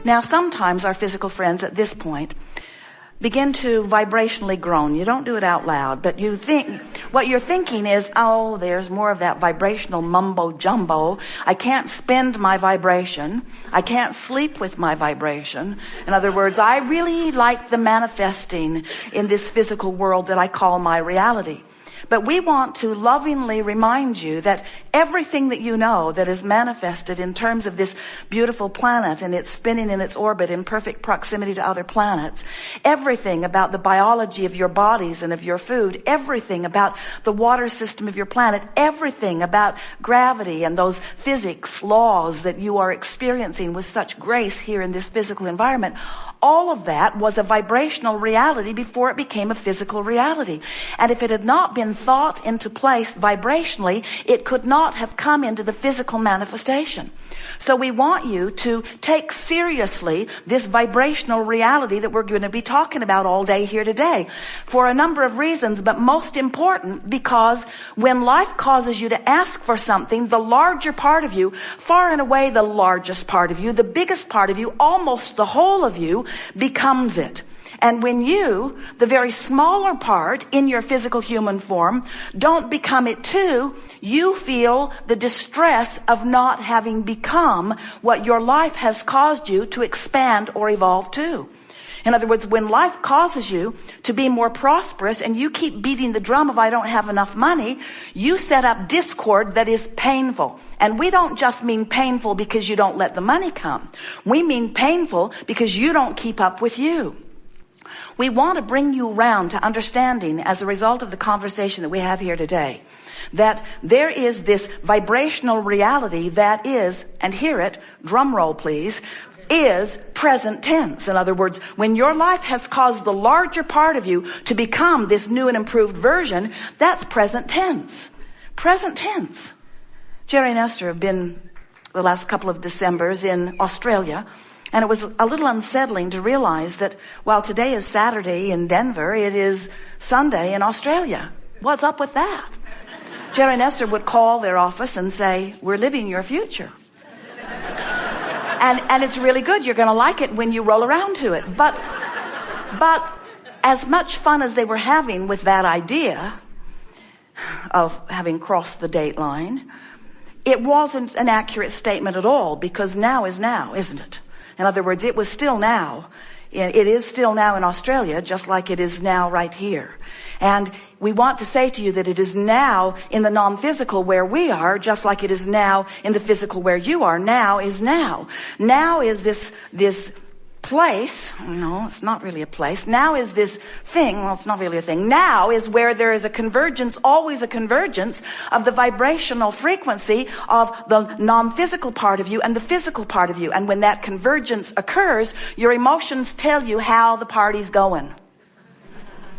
Now, sometimes our physical friends at this point begin to vibrationally groan. You don't do it out loud, but you think, what you're thinking is, oh, there's more of that vibrational mumbo jumbo. I can't spend my vibration. I can't sleep with my vibration. In other words, I really like the manifesting in this physical world that I call my reality. But we want to lovingly remind you that everything that you know that is manifested in terms of this beautiful planet and it's spinning in its orbit in perfect proximity to other planets, everything about the biology of your bodies and of your food, everything about the water system of your planet, everything about gravity and those physics laws that you are experiencing with such grace here in this physical environment, all of that was a vibrational reality before it became a physical reality. And if it had not been thought into place vibrationally, it could not have come into the physical manifestation. So we want you to take seriously this vibrational reality that we're going to be talking about all day here today for a number of reasons, but most important because when life causes you to ask for something, the larger part of you, far and away the largest part of you, the biggest part of you, almost the whole of you, becomes it. And when you, the very smaller part in your physical human form, don't become it too, you feel the distress of not having become what your life has caused you to expand or evolve to. In other words, when life causes you to be more prosperous and you keep beating the drum of I don't have enough money, you set up discord that is painful. And we don't just mean painful because you don't let the money come. We mean painful because you don't keep up with you. We want to bring you around to understanding, as a result of the conversation that we have here today, that there is this vibrational reality that is, and hear it, drum roll please, is present tense. In other words, when your life has caused the larger part of you to become this new and improved version, that's present tense. Present tense. Jerry and Esther have been the last couple of Decembers in Australia, and it was a little unsettling to realize that while today is Saturday in Denver, it is Sunday in Australia. What's up with that? Jerry and Esther would call their office and say, we're living your future. And it's really good. You're going to like it when you roll around to it. But as much fun as they were having with that idea of having crossed the date line, it wasn't an accurate statement at all, because now is now, isn't it? In other words, it was still now. It is still now in Australia, just like it is now right here. And we want to say to you that it is now in the non-physical where we are, just like it is now in the physical where you are. Now is now. Now is this place. No, it's not really a place. Now is this thing. Well, it's not really a thing. Now is where there is a convergence, always a convergence of the vibrational frequency of the non-physical part of you and the physical part of you. And when that convergence occurs, your emotions tell you how the party's going.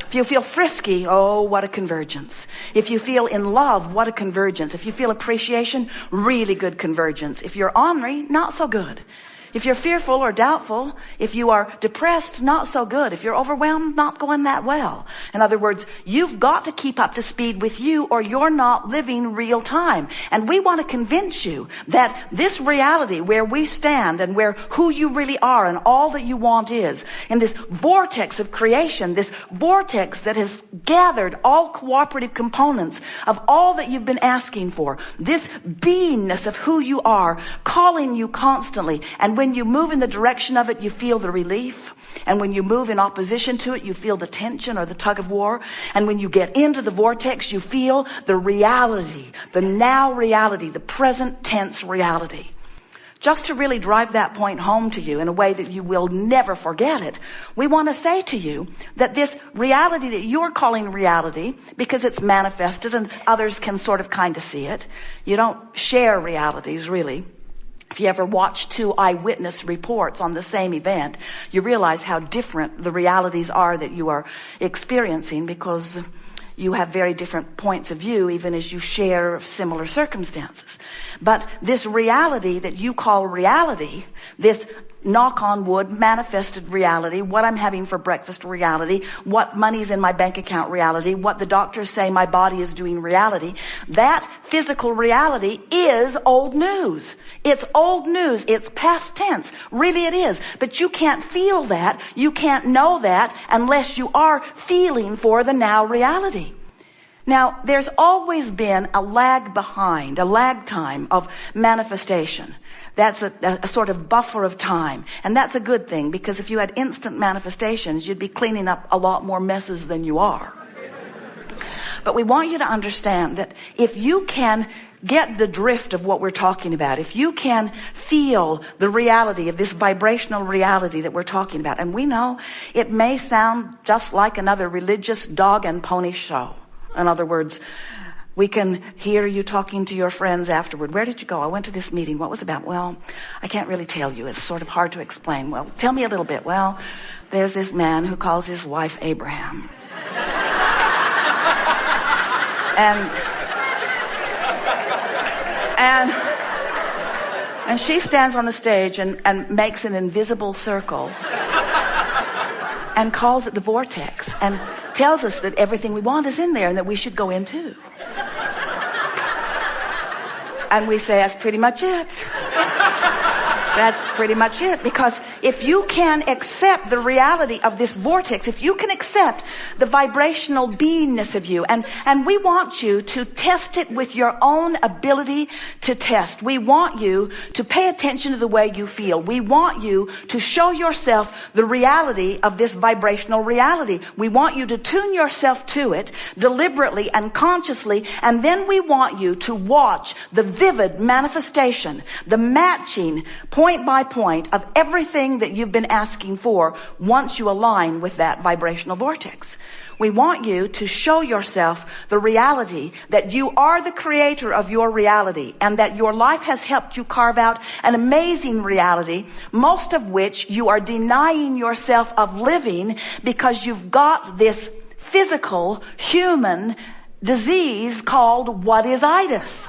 If you feel frisky, oh, what a convergence. If you feel in love, what a convergence. If you feel appreciation, really good convergence. If you're ornery, not so good. If you're fearful or doubtful, if you are depressed, not so good. If you're overwhelmed, not going that well. In other words, you've got to keep up to speed with you or you're not living real time. And we want to convince you that this reality where we stand and where who you really are and all that you want is, in this vortex of creation, this vortex that has gathered all cooperative components of all that you've been asking for, this beingness of who you are, calling you constantly. And when you move in the direction of it, you feel the relief. And when you move in opposition to it, you feel the tension or the tug of war. And when you get into the vortex, you feel the reality, the now reality, the present tense reality. Just to really drive that point home to you in a way that you will never forget it, we want to say to you that this reality that you're calling reality, because it's manifested and others can sort of kind of see it, you don't share realities really. If you ever watch two eyewitness reports on the same event, you realize how different the realities are that you are experiencing, because you have very different points of view, even as you share similar circumstances. But this reality that you call reality, this knock on wood, manifested reality, what I'm having for breakfast reality, what money's in my bank account reality, what the doctors say my body is doing reality. That physical reality is old news. It's old news. It's past tense. Really it is. But you can't feel that. You can't know that unless you are feeling for the now reality. Now, there's always been a lag time of manifestation. That's a sort of buffer of time. And that's a good thing, because if you had instant manifestations, you'd be cleaning up a lot more messes than you are. But we want you to understand that if you can get the drift of what we're talking about, if you can feel the reality of this vibrational reality that we're talking about, and we know it may sound just like another religious dog and pony show. In other words, we can hear you talking to your friends afterward. Where did you go? I went to this meeting. What was it about? Well, I can't really tell you. It's sort of hard to explain. Well, tell me a little bit. Well, there's this man who calls his wife Abraham. And she stands on the stage and makes an invisible circle and calls it the vortex and tells us that everything we want is in there and that we should go in too. And we say, that's pretty much it. That's pretty much it. Because if you can accept the reality of this vortex, if you can accept the vibrational beingness of you, and we want you to test it with your own ability to test. We want you to pay attention to the way you feel. We want you to show yourself the reality of this vibrational reality. We want you to tune yourself to it deliberately and consciously, and then we want you to watch the vivid manifestation, the matching point by point of everything that you've been asking for once you align with that vibrational vortex. We want you to show yourself the reality that you are the creator of your reality and that your life has helped you carve out an amazing reality, most of which you are denying yourself of living because you've got this physical human disease called what-is-itis.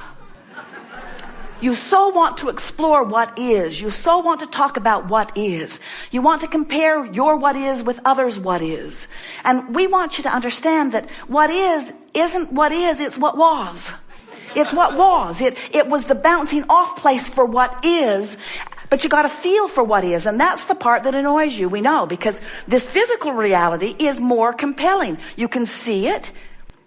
You so want to explore what is. You so want to talk about what is. You want to compare your what is with others' what is. And we want you to understand that what is isn't what is, it's what was. It's what was. It was the bouncing off place for what is. But you got to feel for what is, and that's the part that annoys you, we know, because this physical reality is more compelling. You can see it.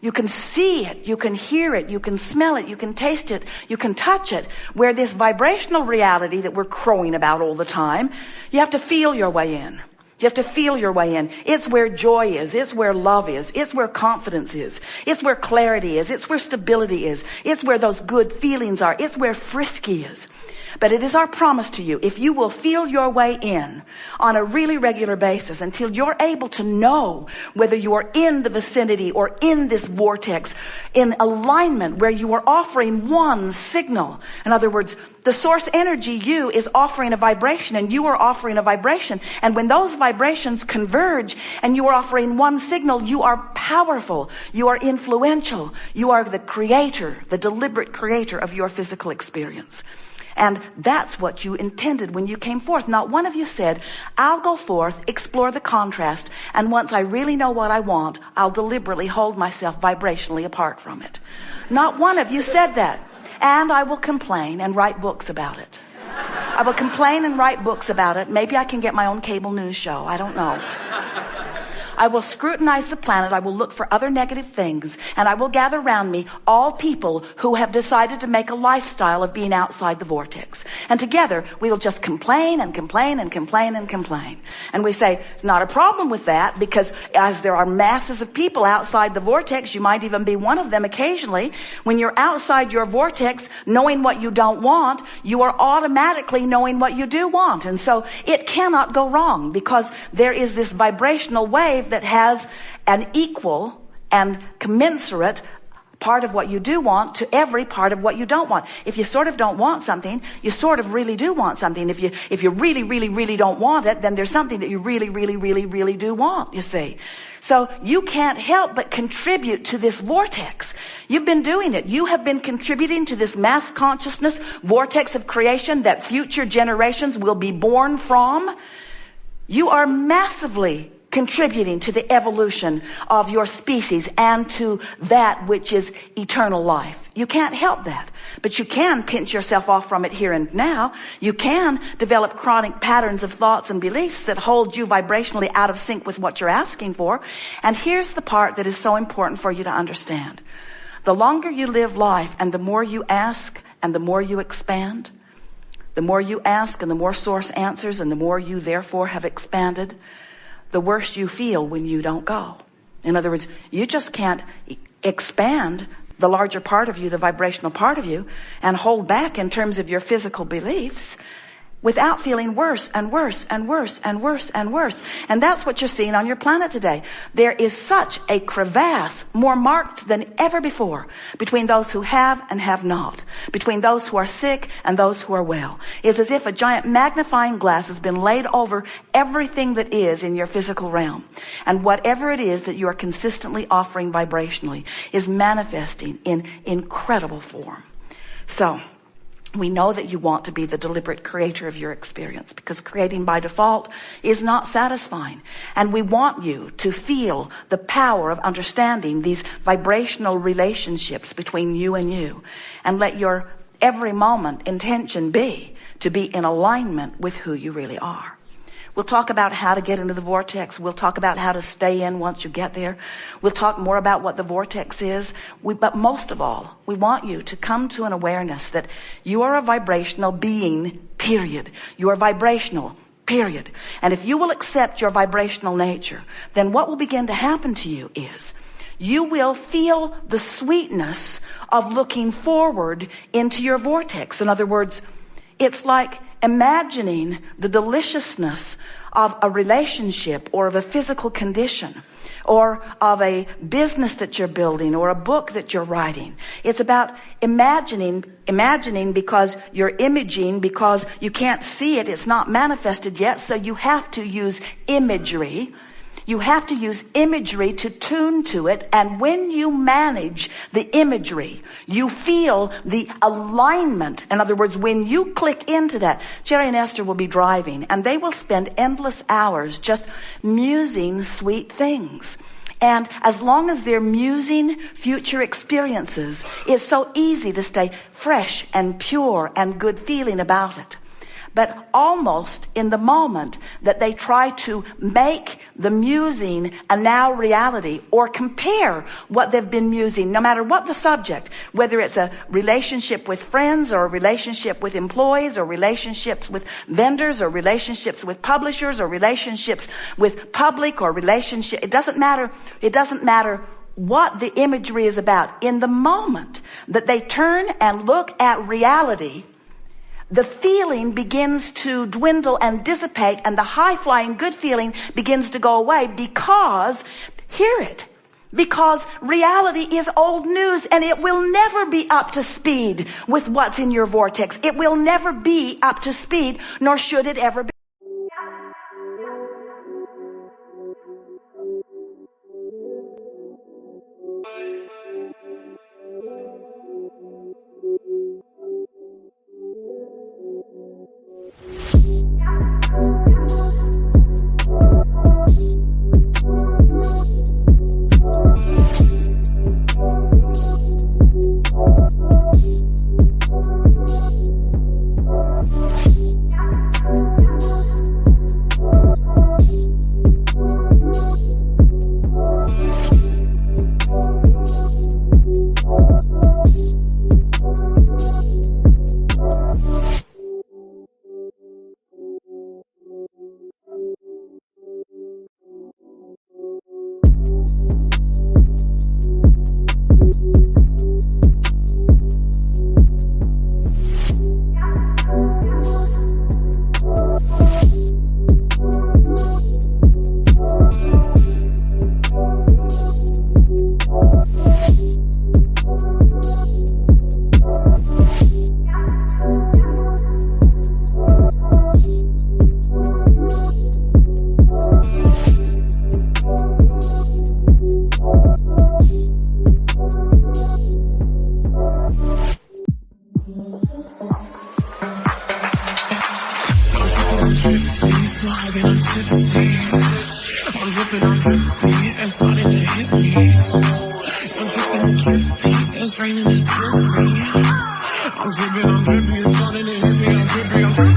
You can see it, you can hear it, you can smell it, you can taste it, you can touch it. Where this vibrational reality that we're crowing about all the time, you have to feel your way in. You have to feel your way in. It's where joy is. It's where love is. It's where confidence is. It's where clarity is. It's where stability is. It's where those good feelings are. It's where frisky is. But it is our promise to you, if you will feel your way in on a really regular basis until you're able to know whether you are in the vicinity or in this vortex, in alignment where you are offering one signal. In other words, the source energy, you, is offering a vibration and you are offering a vibration. And when those vibrations converge and you are offering one signal, you are powerful. You are influential. You are the creator, the deliberate creator of your physical experience. And that's what you intended when you came forth. Not one of you said, I'll go forth, explore the contrast, and once I really know what I want, I'll deliberately hold myself vibrationally apart from it. Not one of you said that. And I will complain and write books about it. I will complain and write books about it. Maybe I can get my own cable news show. I don't know. I will scrutinize the planet. I will look for other negative things. And I will gather around me all people who have decided to make a lifestyle of being outside the vortex. And together, we will just complain and complain and complain and complain. And we say, it's not a problem with that, because as there are masses of people outside the vortex, you might even be one of them occasionally. When you're outside your vortex, knowing what you don't want, you are automatically knowing what you do want. And so it cannot go wrong, because there is this vibrational wave that has an equal and commensurate part of what you do want to every part of what you don't want. If you sort of don't want something, you sort of really do want something. If you really, really, really don't want it, then there's something that you really, really, really, really do want, you see. So you can't help but contribute to this vortex. You've been doing it. You have been contributing to this mass consciousness vortex of creation that future generations will be born from. You are massively contributing to the evolution of your species and to that which is eternal life. You can't help that, but you can pinch yourself off from it here and now. You can develop chronic patterns of thoughts and beliefs that hold you vibrationally out of sync with what you're asking for. And here's the part that is so important for you to understand. The longer you live life and the more you ask and the more you expand, the more you ask and the more source answers and the more you therefore have expanded, the worse you feel when you don't go. In other words, you just can't expand the larger part of you, the vibrational part of you, and hold back in terms of your physical beliefs without feeling worse and worse and worse and worse and worse. And that's what you're seeing on your planet today. There is such a crevasse, more marked than ever before, between those who have and have not, between those who are sick and those who are well. It's as if a giant magnifying glass has been laid over everything that is in your physical realm. And whatever it is that you are consistently offering vibrationally is manifesting in incredible form. So, we know that you want to be the deliberate creator of your experience, because creating by default is not satisfying. And we want you to feel the power of understanding these vibrational relationships between you and let your every moment intention be to be in alignment with who you really are. We'll talk about how to get into the vortex. We'll talk about how to stay in once you get there. We'll talk more about what the vortex is. But most of all, we want you to come to an awareness that you are a vibrational being, period. You are vibrational, period. And if you will accept your vibrational nature, then what will begin to happen to you is you will feel the sweetness of looking forward into your vortex. In other words, it's like imagining the deliciousness of a relationship or of a physical condition or of a business that you're building or a book that you're writing. It's about imagining because you're imaging, because you can't see it. It's not manifested yet. So you have to use imagery. You have to use imagery to tune to it. And when you manage the imagery, you feel the alignment. In other words, when you click into that, Jerry and Esther will be driving and they will spend endless hours just musing sweet things. And as long as they're musing future experiences, it's so easy to stay fresh and pure and good feeling about it. But almost in the moment that they try to make the musing a now reality or compare what they've been musing, no matter what the subject, whether it's a relationship with friends or a relationship with employees or relationships with vendors or relationships with publishers or relationships with public or relationship, it doesn't matter what the imagery is about. In the moment that they turn and look at reality, the feeling begins to dwindle and dissipate, and the high-flying good feeling begins to go away because reality is old news and it will never be up to speed with what's in your vortex. It will never be up to speed, nor should it ever be. drippy, so high that I'm tipsy. I'm drippy, it's starting to hit me. I'm drippy, it's raining, it's drippy. I'm drippy, it's starting to hit me. I'm drippy,